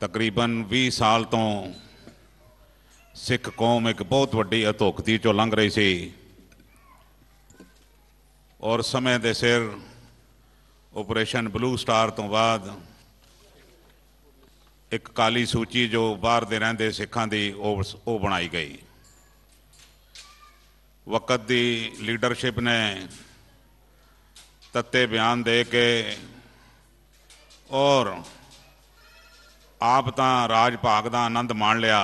तकरीबन 20 साल तो सिख कौम एक बहुत वड्डी अधोगति चो लंघ रही सी और समय के सिर ऑपरेशन ब्लू स्टार तो बाद एक काली सूची जो बाहर दे रहिंदे सिखां दी वो बनाई गई। वक्त की लीडरशिप ने तत्ते बयान दे के और आप तो राज भाग का आनंद मान लिया,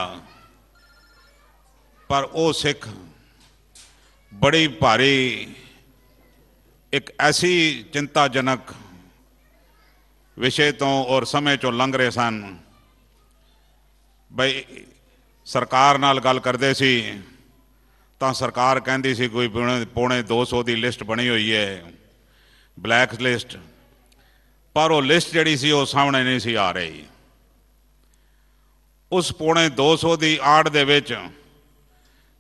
पर वो सिख बड़ी भारी एक ऐसी चिंताजनक विषय तो और समय चो लंघ रहे सन। बई सरकार नाल गल करते सी तो सरकार कहती सी कोई पौने 200 की लिस्ट बनी हुई है, ब्लैक लिस्ट, पर वो लिस्ट जिहड़ी सी वो सामने नहीं सी आ रही। उस पौने 200 की आड़ दे विच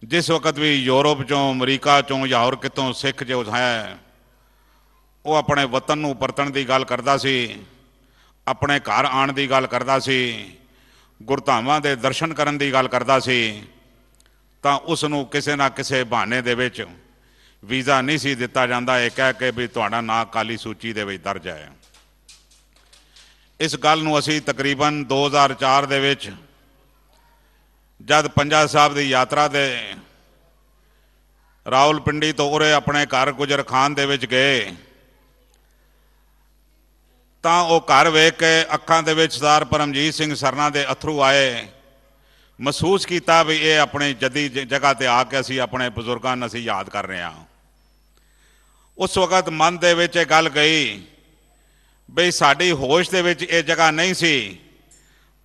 जिस वक्त भी यूरोप चों अमरीका चों या होर कितों सिख जो है वो अपने वतन नूं परतण की गल करता सी, अपने घर आण की गल करता सी, गुरधामां दे दर्शन करन की गल करता सी, तां उसनूं किसी ना किसी बहाने दे विच वीज़ा नहीं सी दिता जांदा ये कह के भी तुहाडा नां काली सूची दे विच दर्ज है। इस गल नूं असीं तकरीबन 2004 दे विच जद पंजा साहब की यात्रा दे रावलपिंडी तो उरे अपने घर गुजर खान दे विच गए तां वो घर वेख के अखां दे विच सरदार परमजीत सिंह सरना दे अथरू आए। महसूस किया भी ये अपनी जदी जगह ते आके असीं अपने बजुर्गों नूं असीं याद कर रहे हैं। उस वक्त मन दे विच ये गल गई बई साडी होश दे विच ये जगह नहीं सी,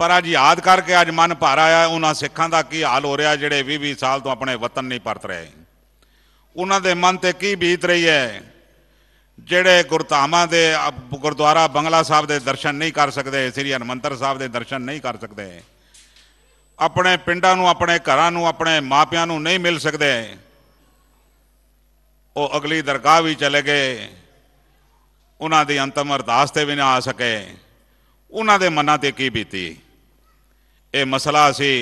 पर अज याद करके अज मन भर आया उन्हां सिखां दा की हाल हो रहा जिहड़े 20-20 साल तो अपने वतन नहीं परत रहे। उन्हां दे मन ते की बीत रही है जिहड़े गुरधामां दे गुरुद्वारा बंगला साहब दे दर्शन नहीं कर सकते, श्री हरमंदर साहब दे दर्शन नहीं कर सकते, अपने पिंडां नूं अपने घरां नूं अपने मापियां नूं नहीं मिल सकते, वो अगली दरगाह भी चले गए, उन्हां दी अंतिम अरदास ते भी ना आ सके। उन्हां दे मनां ते की बीती ये मसला असी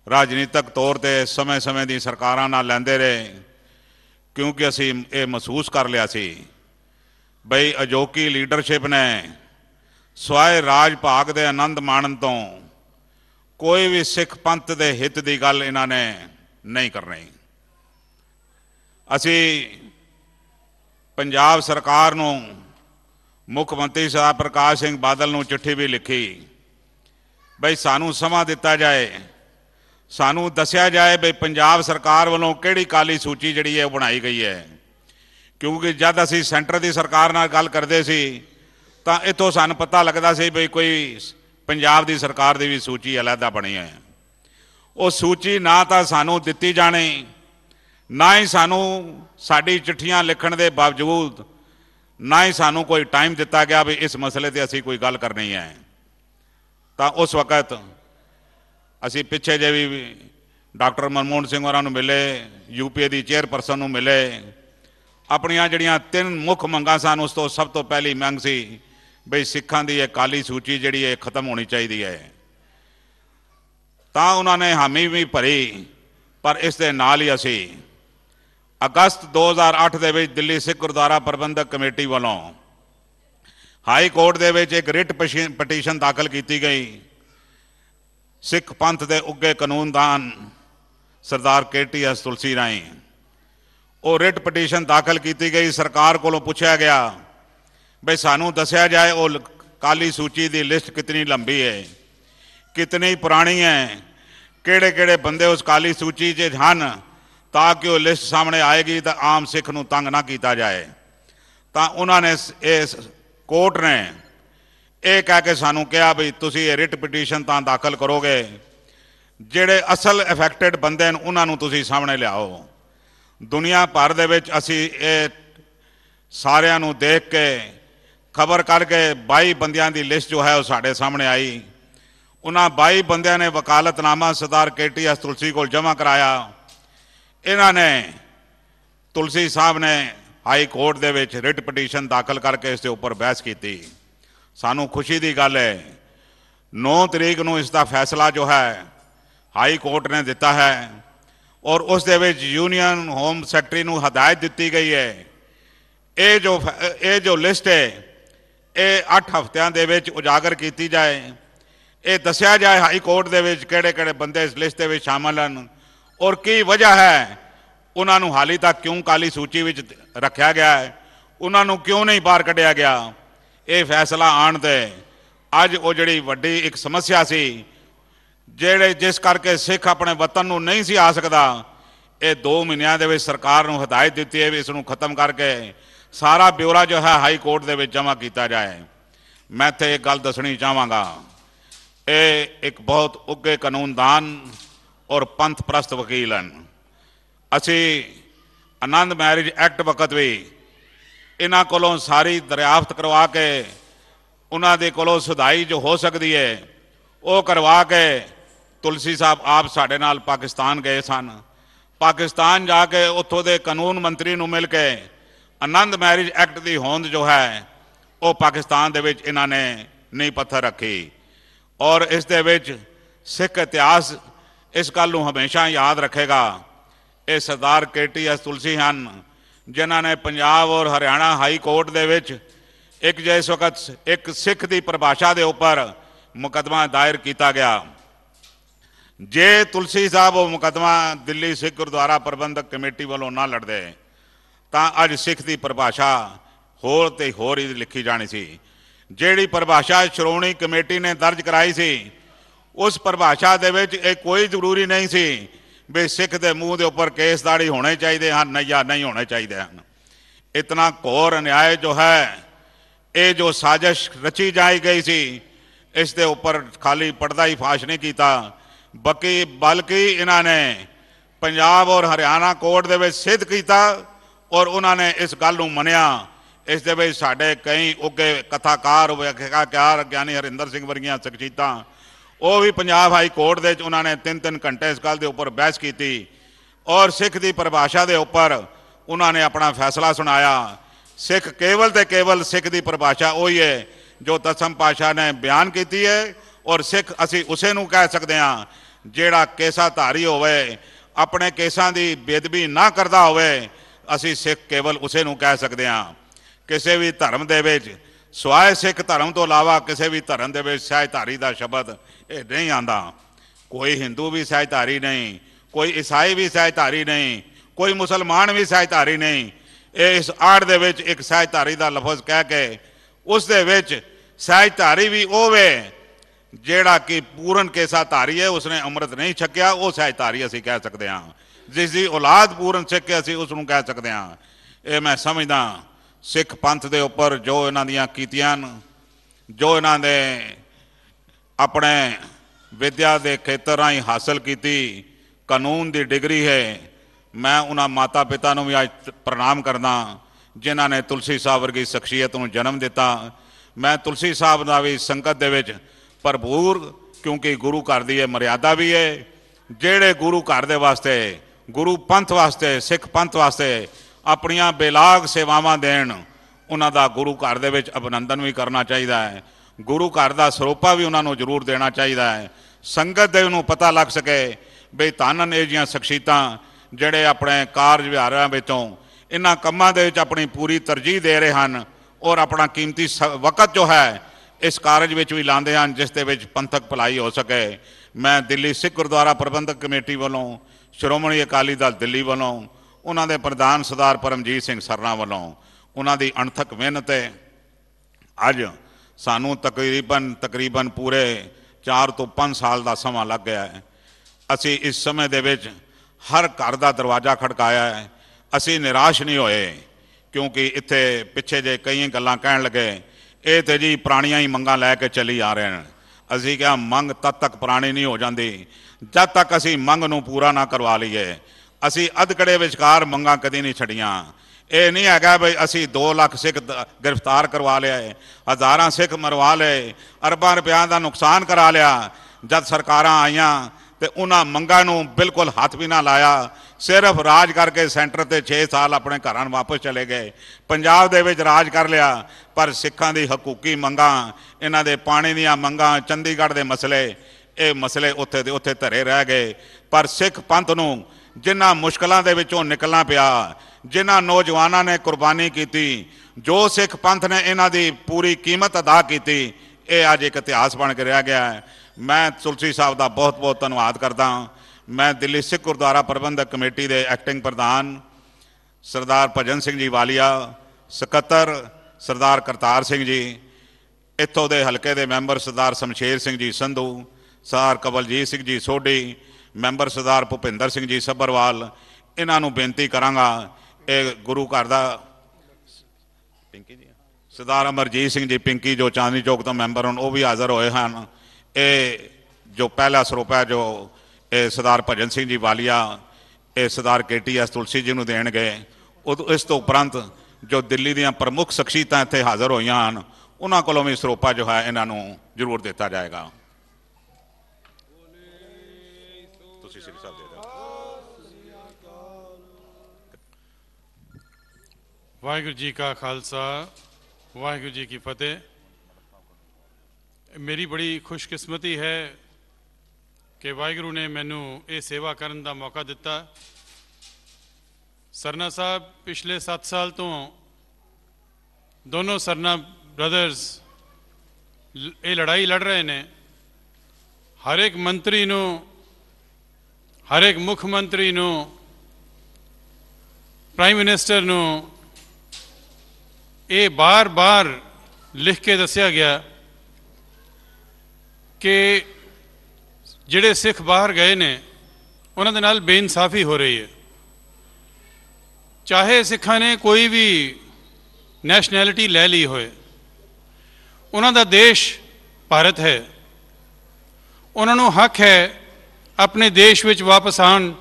राजनीतिक तौर पर समय समय की सरकारां नाल लैंदे रहे, क्योंकि असी ये महसूस कर लिया सी बई अजोकी लीडरशिप ने स्वाए राज भाग के आनंद माणन तो कोई भी सिख पंथ के हित की गल इन्हां ने नहीं करनी। असी पंजाब सरकार नूं मुख्यमंत्री साहब प्रकाश सिंह बादल नूं चिट्ठी भी लिखी बई सानू समा दिता जाए, सानू दसिया जाए बई पंजाब सरकार वालों किहड़ी काली सूची जिहड़ी है बनाई गई है। क्योंकि जब असी सेंटर की सरकार नाल गल करते सी तां इत्थों सानू पता लगता सी बई कोई पंजाब की सरकार की भी सूची अलहदा बनी है। वो सूची ना तो सानू दिती जानी, ना ही सानू साडी चिट्ठियां लिखण दे बावजूद ना ही सानू कोई टाइम दिता गया भी इस मसले ते असी कोई गल करनी है। तो उस वक्त असी पिछे जे भी डॉक्टर मनमोहन सिंह होरां नूं मिले, यूपीए की चेयरपर्सन नूं मिले, अपनियां जिहड़ियां 3 मुख मंगां सन उस तो सब तो पहली मंग सी बई सिखां दी एक काली सूची जिहड़ी है खत्म होनी चाहिए है। तां उन्होंने हामी भी भरी, पर इस दे नाल ही असी अगस्त 2008 दे विच दिल्ली सिख गुरुद्वारा प्रबंधक कमेटी वालों हाई कोर्ट दे विच एक रिट पटीशन दाखिल की गई। सिख पंथ के उगे कानूनदान सरदार KTS तुलसी राय वो रिट पटीशन दाखिल की गई। सरकार को पूछा गया बई सानू दसिया जाए वो काली सूची की लिस्ट कितनी लंबी है, कितनी पुरानी है, किहड़े किहड़े बंदे उस काली सूची च हन, ताकि वो लिस्ट सामने आएगी तो आम सिख नूं तंग ना किया जाए। तो उन्होंने इस कोर्ट ने यह कह के सानू कहा भी तुसी ये रिट पटीशन तो दाखिल करोगे, जिहड़े असल अफेक्टेड बंदे हैं उन्होंने तुसी सामने लियाओ। दुनिया भर दे विच असी ये सारिਆਂ नूं देख के खबर करके 22 बंदियां की लिस्ट जो है वो साढ़े सामने आई। उन्होंने 22 बंदियां ने वकालतनामा सरदार KTS तुलसी को जमा कराया। इन्होंने तुलसी साहब ने हाई कोर्ट दे विच रिट पटीशन दाखिल करके इसके उपर बहस की। सानू खुशी की गल है 9 ਤਰੀਕ ਨੂੰ ਇਸ ਦਾ ਫੈਸਲਾ ਜੋ ਹੈ ਹਾਈ ਕੋਰਟ ਨੇ ਦਿੱਤਾ ਹੈ ਔਰ ਉਸ ਦੇ ਵਿੱਚ ਯੂਨੀਅਨ ਹੋਮ ਸੈਕਟਰੀ ਨੂੰ ਹਦਾਇਤ ਦਿੱਤੀ ਗਈ ਹੈ ਇਹ ਜੋ ਲਿਸਟ ਹੈ ਇਹ 8 ਹਫ਼ਤਿਆਂ ਦੇ ਵਿੱਚ ਉਜਾਗਰ ਕੀਤੀ ਜਾਏ। ਇਹ ਦੱਸਿਆ ਜਾਏ ਹਾਈ ਕੋਰਟ ਦੇ ਵਿੱਚ ਕਿਹੜੇ ਬੰਦੇ ਇਸ ਲਿਸਟ ਦੇ ਵਿੱਚ ਸ਼ਾਮਲ ਹਨ ਔਰ ਕੀ ਵਜ੍ਹਾ ਹੈ ਉਹਨਾਂ ਨੂੰ ਹਾਲੇ ਤੱਕ ਕਿਉਂ ਕਾਲੀ ਸੂਚੀ ਵਿੱਚ ਰੱਖਿਆ ਗਿਆ ਹੈ, ਉਹਨਾਂ ਨੂੰ ਕਿਉਂ ਨਹੀਂ ਬਾਹਰ ਕੱਢਿਆ ਗਿਆ। ਇਹ ਫੈਸਲਾ ਆਉਣ 'ਤੇ ਅੱਜ ਉਹ ਜਿਹੜੀ ਵੱਡੀ ਇੱਕ ਸਮੱਸਿਆ ਸੀ ਜਿਸ ਕਰਕੇ ਸਿੱਖ ਆਪਣੇ ਵਤਨ ਨੂੰ ਨਹੀਂ ਸੀ ਆ ਸਕਦਾ, ਇਹ 2 ਮਹੀਨਿਆਂ ਦੇ ਵਿੱਚ ਸਰਕਾਰ ਨੂੰ ਹਦਾਇਤ ਦਿੱਤੀ ਹੈ ਵੀ ਇਸ ਨੂੰ ਖਤਮ ਕਰਕੇ ਸਾਰਾ ਬਿਊਰਾ ਜੋ ਹੈ ਹਾਈ ਕੋਰਟ ਦੇ ਵਿੱਚ ਜਮ੍ਹਾਂ ਕੀਤਾ ਜਾਏ। ਮੈਂ ਇੱਥੇ ਇੱਕ ਗੱਲ ਦੱਸਣੀ ਚਾਹਾਂਗਾ, ਇਹ ਇੱਕ ਬਹੁਤ ਉੱਘੇ ਕਾਨੂੰਨਦਾਨ ਔਰ ਪੰਥ ਪ੍ਰਸਤ ਵਕੀਲ ਹਨ। ਅਸੀਂ ਆਨੰਦ ਮੈਰਿਜ ਐਕਟ ਵਕਤ ਵੀ ਇਹਨਾਂ ਕੋਲੋਂ ਸਾਰੀ ਦਰਿਆਫਤ ਕਰਵਾ ਕੇ ਉਹਨਾਂ ਦੇ ਕੋਲੋਂ ਸੁਧਾਈ ਜੋ ਹੋ ਸਕਦੀ ਹੈ ਉਹ ਕਰਵਾ ਕੇ ਤੁਲਸੀ ਸਾਹਿਬ ਆਪ ਸਾਡੇ ਨਾਲ ਪਾਕਿਸਤਾਨ ਗਏ ਸਨ। ਪਾਕਿਸਤਾਨ ਜਾ ਕੇ ਉੱਥੋਂ ਦੇ ਕਾਨੂੰਨ ਮੰਤਰੀ ਨੂੰ ਮਿਲ ਕੇ ਆਨੰਦ ਮੈਰਿਜ ਐਕਟ ਦੀ ਹੋਂਦ ਜੋ ਹੈ ਉਹ ਪਾਕਿਸਤਾਨ ਦੇ ਵਿੱਚ ਇਹਨਾਂ ਨੇ ਨੀਂਹ ਪੱਥਰ ਰੱਖੀ ਔਰ ਇਸ ਦੇ ਵਿੱਚ ਸਿੱਖ ਇਤਿਹਾਸ ਇਸ ਗੱਲ ਨੂੰ ਹਮੇਸ਼ਾ ਯਾਦ ਰੱਖੇਗਾ। ਇਹ ਸਰਦਾਰ KTS ਤੁਲਸੀ ਹਨ ਜਿਨ੍ਹਾਂ ਨੇ ਪੰਜਾਬ ਔਰ ਹਰਿਆਣਾ ਹਾਈ ਕੋਰਟ ਦੇ ਵਿੱਚ ਜਿਸ ਵਕਤ ਇੱਕ ਸਿੱਖ ਦੀ ਪਰਿਭਾਸ਼ਾ ਦੇ ਉੱਪਰ ਮੁਕੱਦਮਾ ਦਾਇਰ ਕੀਤਾ ਗਿਆ। ਜੇ ਤੁਲਸੀ ਸਾਹਿਬ ਉਹ ਮੁਕੱਦਮਾ ਦਿੱਲੀ ਸਿੱਖ ਗੁਰਦੁਆਰਾ ਪ੍ਰਬੰਧਕ ਕਮੇਟੀ ਵੱਲੋਂ ਨਾ ਲੜਦੇ ਤਾਂ ਅੱਜ ਸਿੱਖ ਦੀ ਪਰਿਭਾਸ਼ਾ ਹੋਰ ਤੇ ਹੋਰ ਹੀ ਲਿਖੀ ਜਾਣੀ ਸੀ। ਜਿਹੜੀ ਪਰਿਭਾਸ਼ਾ ਸ਼੍ਰੋਮਣੀ ਕਮੇਟੀ ਨੇ ਦਰਜ ਕਰਾਈ ਸੀ ਉਸ ਪਰਿਭਾਸ਼ਾ ਦੇ ਵਿੱਚ ਇਹ ਕੋਈ ਜ਼ਰੂਰੀ ਨਹੀਂ ਸੀ ਵੀ ਸਿੱਖ ਦੇ ਮੂੰਹ ਦੇ ਉੱਪਰ ਕੇਸਦਾੜੀ ਹੋਣੇ ਚਾਹੀਦੇ ਹਨ ਜਾਂ ਨਹੀਂ ਹੋਣੇ ਚਾਹੀਦੇ ਹਨ। ਇਤਨਾ ਘੋਰ ਅਨਿਆਏ ਜੋ ਹੈ, ਇਹ ਜੋ ਸਾਜ਼ਿਸ਼ ਰਚੀ ਜਾਈ ਗਈ ਸੀ, ਇਸ ਦੇ ਉੱਪਰ ਖਾਲੀ ਪਰਦਾ ਹੀ ਫਾਸ਼ ਨਹੀਂ ਕੀਤਾ ਬਲਕਿ ਇਹਨਾਂ ਨੇ ਪੰਜਾਬ ਔਰ ਹਰਿਆਣਾ ਕੋਰਟ ਦੇ ਵਿੱਚ ਸਿੱਧ ਕੀਤਾ ਔਰ ਉਹਨਾਂ ਨੇ ਇਸ ਗੱਲ ਨੂੰ ਮੰਨਿਆ। ਇਸ ਦੇ ਵਿੱਚ ਸਾਡੇ ਕਈ ਉੱਘੇ ਕਥਾਕਾਰ ਵਿਆਖਿਆਕਾਰ ਗਿਆਨੀ ਹਰਿੰਦਰ ਸਿੰਘ ਵਰਗੀਆਂ ਸ਼ਖਸੀਅਤਾਂ ਉਹ ਵੀ ਪੰਜਾਬ ਹਾਈ ਕੋਰਟ ਦੇ ਵਿੱਚ ਉਹਨਾਂ ਨੇ 3-3 ਘੰਟੇ ਇਸ ਗੱਲ ਦੇ ਉੱਪਰ ਬਹਿਸ ਕੀਤੀ ਔਰ ਸਿੱਖ ਦੀ ਪਰਿਭਾਸ਼ਾ ਦੇ ਉੱਪਰ ਉਹਨਾਂ ਨੇ ਆਪਣਾ ਫੈਸਲਾ ਸੁਣਾਇਆ। ਸਿੱਖ ਕੇਵਲ ਤੇ ਕੇਵਲ ਸਿੱਖ ਦੀ ਪਰਿਭਾਸ਼ਾ ਉਹੀ ਹੈ ਜੋ ਦਸਮ ਪਾਤਸ਼ਾਹ ਨੇ ਬਿਆਨ ਕੀਤੀ ਹੈ ਔਰ ਸਿੱਖ ਅਸੀਂ ਉਸੇ ਨੂੰ ਕਹਿ ਸਕਦੇ ਹਾਂ ਜਿਹੜਾ ਕੇਸਾ ਧਾਰੀ ਹੋਵੇ, ਆਪਣੇ ਕੇਸਾਂ ਦੀ ਬੇਅਦਬੀ ਨਾ ਕਰਦਾ ਹੋਵੇ, ਅਸੀਂ ਸਿੱਖ ਕੇਵਲ ਉਸੇ ਨੂੰ ਕਹਿ ਸਕਦੇ ਹਾਂ। ਕਿਸੇ ਵੀ ਧਰਮ ਦੇ ਵਿੱਚ ਸਵਾਏ ਸਿੱਖ ਧਰਮ ਤੋਂ ਇਲਾਵਾ ਕਿਸੇ ਵੀ ਧਰਮ ਦੇ ਵਿੱਚ ਸਹਿਜਧਾਰੀ ਦਾ ਸ਼ਬਦ ਇਹ ਨਹੀਂ ਆਉਂਦਾ। ਕੋਈ ਹਿੰਦੂ ਵੀ ਸਹਿਜਧਾਰੀ ਨਹੀਂ, ਕੋਈ ਈਸਾਈ ਵੀ ਸਹਿਜਧਾਰੀ ਨਹੀਂ, ਕੋਈ ਮੁਸਲਮਾਨ ਵੀ ਸਹਿਜਧਾਰੀ ਨਹੀਂ। ਇਹ ਇਸ ਆੜ ਦੇ ਵਿੱਚ ਇੱਕ ਸਹਿਜਧਾਰੀ ਦਾ ਲਫ਼ਜ਼ ਕਹਿ ਕੇ ਉਸ ਦੇ ਵਿੱਚ ਸਹਿਜਧਾਰੀ ਵੀ ਉਹ ਵੇ ਜਿਹੜਾ ਕਿ ਪੂਰਨ ਕੇਸਾ ਧਾਰੀ ਹੈ, ਉਸਨੇ ਅੰਮ੍ਰਿਤ ਨਹੀਂ ਛਕਿਆ, ਉਹ ਸਹਿਜਧਾਰੀ ਅਸੀਂ ਕਹਿ ਸਕਦੇ ਹਾਂ। ਜਿਸ ਦੀ ਔਲਾਦ ਪੂਰਨ ਸਿੱਖ ਹੈ ਅਸੀਂ ਉਸ ਨੂੰ ਕਹਿ ਸਕਦੇ ਹਾਂ। ਇਹ ਮੈਂ ਸਮਝਦਾ ਸਿੱਖ ਪੰਥ ਦੇ ਉੱਪਰ ਜੋ ਇਹਨਾਂ ਦੀਆਂ ਕੀਤੀਆਂ, ਜੋ ਇਹਨਾਂ ਨੇ ਆਪਣੇ ਵਿਦਿਆ ਦੇ ਖੇਤਰ ਰਾਹੀਂ ਹਾਸਲ ਕੀਤੀ ਕਾਨੂੰਨ ਦੀ ਡਿਗਰੀ ਹੈ, ਮੈਂ ਉਹਨਾਂ ਮਾਤਾ ਪਿਤਾ ਨੂੰ ਵੀ ਅੱਜ ਪ੍ਰਣਾਮ ਕਰਦਾ ਜਿਨ੍ਹਾਂ ਨੇ ਤੁਲਸੀ ਸਾਹਿਬ ਵਰਗੀ ਸ਼ਖਸੀਅਤ ਨੂੰ ਜਨਮ ਦਿੱਤਾ। ਮੈਂ ਤੁਲਸੀ ਸਾਹਿਬ ਦਾ ਵੀ ਸੰਗਤ ਦੇ ਵਿੱਚ ਭਰਪੂਰ, ਕਿਉਂਕਿ ਗੁਰੂ ਘਰ ਦੀ ਇਹ ਮਰਿਆਦਾ ਵੀ ਹੈ, ਜਿਹੜੇ ਗੁਰੂ ਘਰ ਦੇ ਵਾਸਤੇ, ਗੁਰੂ ਪੰਥ ਵਾਸਤੇ, ਸਿੱਖ ਪੰਥ ਵਾਸਤੇ ਆਪਣੀਆਂ ਬੇਲਾਗ ਸੇਵਾਵਾਂ ਦੇਣ, ਉਹਨਾਂ ਦਾ ਗੁਰੂ ਘਰ ਦੇ ਵਿੱਚ ਅਭਿਨੰਦਨ ਵੀ ਕਰਨਾ ਚਾਹੀਦਾ ਹੈ। ਗੁਰੂ ਘਰ ਦਾ ਸਰੋਪਾ ਵੀ ਉਹਨਾਂ ਨੂੰ ਜ਼ਰੂਰ ਦੇਣਾ ਚਾਹੀਦਾ ਹੈ। ਸੰਗਤ ਦੇ ਨੂੰ ਪਤਾ ਲੱਗ ਸਕੇ ਬਈ ਧੰਨ ਇਹ ਜਿਹੀਆਂ ਸ਼ਖਸੀਅਤਾਂ ਜਿਹੜੇ ਆਪਣੇ ਕਾਰਜ ਵਿਹਾਰਾਂ ਵਿੱਚੋਂ ਇਹਨਾਂ ਕੰਮਾਂ ਦੇ ਵਿੱਚ ਆਪਣੀ ਪੂਰੀ ਤਰਜੀਹ ਦੇ ਰਹੇ ਹਨ ਔਰ ਆਪਣਾ ਕੀਮਤੀ ਵਕਤ ਜੋ ਹੈ ਇਸ ਕਾਰਜ ਵਿੱਚ ਵੀ ਲਾਉਂਦੇ ਹਨ ਜਿਸ ਦੇ ਵਿੱਚ ਪੰਥਕ ਭਲਾਈ ਹੋ ਸਕੇ। ਮੈਂ ਦਿੱਲੀ ਸਿੱਖ ਗੁਰਦੁਆਰਾ ਪ੍ਰਬੰਧਕ ਕਮੇਟੀ ਵੱਲੋਂ, ਸ਼੍ਰੋਮਣੀ ਅਕਾਲੀ ਦਲ ਦਿੱਲੀ ਵੱਲੋਂ, ਉਹਨਾਂ ਦੇ ਪ੍ਰਧਾਨ ਸਰਦਾਰ ਪਰਮਜੀਤ ਸਿੰਘ ਸਰਨਾ ਵੱਲੋਂ ਉਹਨਾਂ ਦੀ ਅਣਥਕ ਮਿਹਨਤ ਹੈ ਅੱਜ ਸਾਨੂੰ ਤਕਰੀਬਨ ਪੂਰੇ 4 ਤੋਂ 5 ਸਾਲ ਦਾ ਸਮਾਂ ਲੱਗ ਗਿਆ ਹੈ। ਅਸੀਂ ਇਸ ਸਮੇਂ ਦੇ ਵਿੱਚ ਹਰ ਘਰ ਦਾ ਦਰਵਾਜ਼ਾ ਖੜਕਾਇਆ ਹੈ। ਅਸੀਂ ਨਿਰਾਸ਼ ਨਹੀਂ ਹੋਏ ਕਿਉਂਕਿ ਇੱਥੇ ਪਿੱਛੇ ਜੇ ਕਈ ਗੱਲਾਂ ਕਹਿਣ ਲੱਗੇ ਇਹ ਤੇ ਜੀ ਪੁਰਾਣੀਆਂ ਹੀ ਮੰਗਾਂ ਲੈ ਕੇ ਚੱਲੀ ਆ ਰਹੇ ਨੇ। ਅਸੀਂ ਕਿਹਾ ਮੰਗ ਤਦ ਤੱਕ ਪੁਰਾਣੀ ਨਹੀਂ ਹੋ ਜਾਂਦੀ ਜਦ ਤੱਕ ਅਸੀਂ ਮੰਗ ਨੂੰ ਪੂਰਾ ਨਾ ਕਰਵਾ ਲਈਏ। ਅਸੀਂ ਅਧਕੜੇ ਵਿਚਕਾਰ ਮੰਗਾਂ ਕਦੀ ਨਹੀਂ ਛੱਡੀਆਂ। ਇਹ ਨਹੀਂ ਹੈਗਾ ਬਈ ਅਸੀਂ 2 ਲੱਖ ਸਿੱਖ ਗ੍ਰਿਫਤਾਰ ਕਰਵਾ ਲਿਆ, ਹਜ਼ਾਰਾਂ ਸਿੱਖ ਮਰਵਾ ਲਏ, ਅਰਬਾਂ ਰੁਪਇਆਂ ਦਾ ਨੁਕਸਾਨ ਕਰਾ ਲਿਆ। ਜਦ ਸਰਕਾਰਾਂ ਆਈਆਂ ਤੇ ਉਹਨਾਂ ਮੰਗਾਂ ਨੂੰ ਬਿਲਕੁਲ ਹੱਥ ਵੀ ਨਾ ਲਾਇਆ। सिर्फ राज करके सेंटर ते 6 साल अपने घरां वापस चले गए। पंजाब दे विच राज कर लिया, पर सिखां दी हकूकी मंगां, इन्हां दे पानी दीयां मंगां, चंडीगढ़ दे मसले, ये मसले उत्थे दे उत्थे धरे रह गए। पर सिख पंथ नूं जिन्हां मुश्किलां दे विचों निकलना पिया, जिन्हां नौजवानां ने कुर्बानी की, जो सिख पंथ ने इन्हां दी पूरी कीमत अदा की, ये अज एक इतिहास बन के रह गया है। मैं तुलसी साहब का बहुत बहुत धन्यवाद करदा। मैं दिल्ली सिख गुरुद्वारा प्रबंधक कमेटी के एक्टिंग प्रधान सरदार भजन सिंह जी वालिया, सकत्तर सरदार करतार सिंह जी, इत्थों के हल्के के मैंबर सरदार शमशेर सिंह जी संधू, सरदार कवलजीत सिंह जी सोढी, मैंबर सरदार भुपिंदर सिंह जी सब्बरवाल, इन्हों बेनती कराँगा, ये गुरु घर का पिंकी जी, सरदार अमरजीत सिंह जी पिंकी जो चांदनी चौक तो मैंबर हैं, वो भी हाज़र होए हैं। ये जो पहला सरोपा है जो ये सरदार भजन सिंह जी वालिया, ये सरदार KTS तुलसी जी को देन गए। इस तो उपरंत जो दिल्ली दी प्रमुख शख्सियत इत्थे हाज़र होई हैं, उन्होंने कोलों भी सरोपा जो है इन्हों जरूर दिता जाएगा। वाहिगुरू जी का खालसा, वाहिगुरू जी की फतेह। मेरी बड़ी खुशकिस्मती है कि वाहिगुरू ने मैनू ये सेवा करने का मौका दिता। सरना साहब पिछले 7 साल तो दोनों सरना ब्रदर्स ये लड़ाई लड़ रहे हैं। हर एक मंत्री नू, हर एक मुख मंत्री नू, प्राइम मिनिस्टर नू ये बार बार लिख के दसिया गया कि जिहड़े सिख बाहर गए ने उन्हां दे नाल बेइंसाफी हो रही है। चाहे सिखां ने कोई भी नैशनैलिटी ले ली होए, उन्हां दा देश भारत है, उन्हां नूं हक है अपने देश विच वापस आन,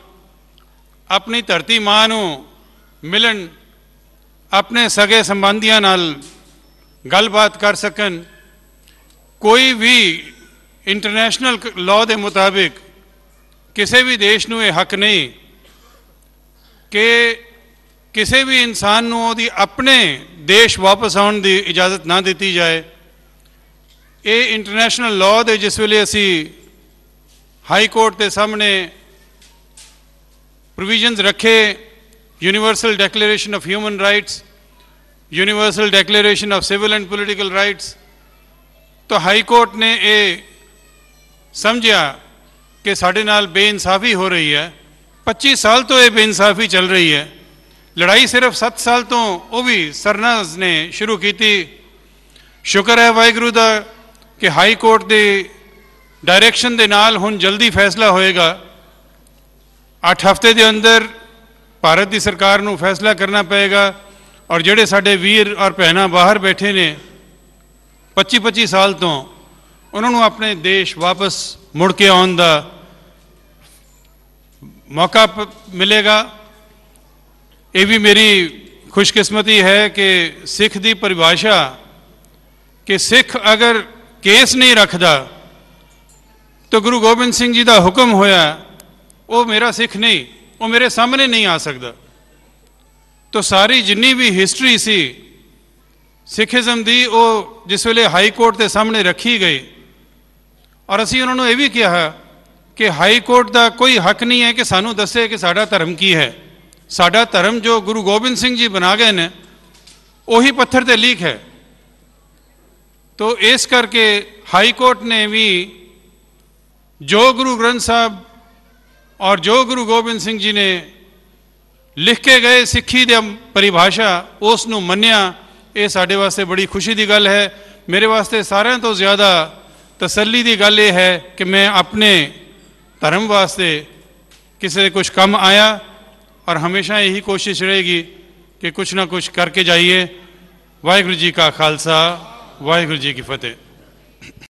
अपनी धरती मां नूं मिलन, अपने सगे संबंधियों नाल गलबात कर सकन। कोई भी इंटरनेशनल लॉ के मुताबिक किसी भी देश नूं यह हक नहीं कि किसी भी इंसान नूं उहदी अपने देश वापस आउण दी इजाज़त ना दी जाए। ये इंटरनेशनल लॉ दे जिस वेले असी हाई कोर्ट के सामने प्रोविजनस रखे, universal declaration of human rights, universal declaration of civil and political rights, तो हाई कोर्ट ने ये समझा कि साढ़े नाल बेइंसाफी हो रही है। 25 साल तो ये बेइंसाफी चल रही है। लड़ाई सिर्फ 7 साल तो वो भी सरनाज ने शुरू की थी। शुक्र है वाहिगुरू दा कि हाई कोर्ट के डायरैक्शन के नाल हुण जल्दी फैसला होएगा। 8 हफ्ते के अंदर भारत की सरकार नूं फैसला करना पएगा और जिहड़े साडे वीर और भैणां बाहर बैठे ने 25-25 साल तो उन्होंने अपने देश वापस मुड़ के आने का मौका मिलेगा। ये भी मेरी खुशकिस्मती है कि सिख की परिभाषा कि सिख अगर केस नहीं रखता तो गुरु गोबिंद सिंह जी का हुक्म होया वो मेरा सिख नहीं, वो मेरे सामने नहीं आ सकता। तो सारी जिन्नी भी हिस्टरी सी सिखिज़म की वो जिस वेले हाई कोर्ट के सामने रखी गई और असी उन्होंने ये भी कहा कि हाई कोर्ट का कोई हक नहीं है कि सानू दसे कि साडा धर्म की है। साडा धर्म जो गुरु गोबिंद सिंह जी बना गए ने वही पत्थर ते लीक है। तो इस करके हाई कोर्ट ने भी जो गुरु ग्रंथ साहब और जो गुरु गोबिंद सिंह जी ने लिख के गए सिक्खी दी परिभाषा उसनू मन्निया। ये साडे वास्ते बड़ी खुशी की गल है। मेरे वास्ते सारे तो ज़्यादा तसल्ली की गल यह है कि मैं अपने धर्म वास्ते किसी कुछ कम आया और हमेशा यही कोशिश रहेगी कि कुछ ना कुछ करके जाइए। वाहिगुरू जी का खालसा, वाहिगुरू जी की फतेह।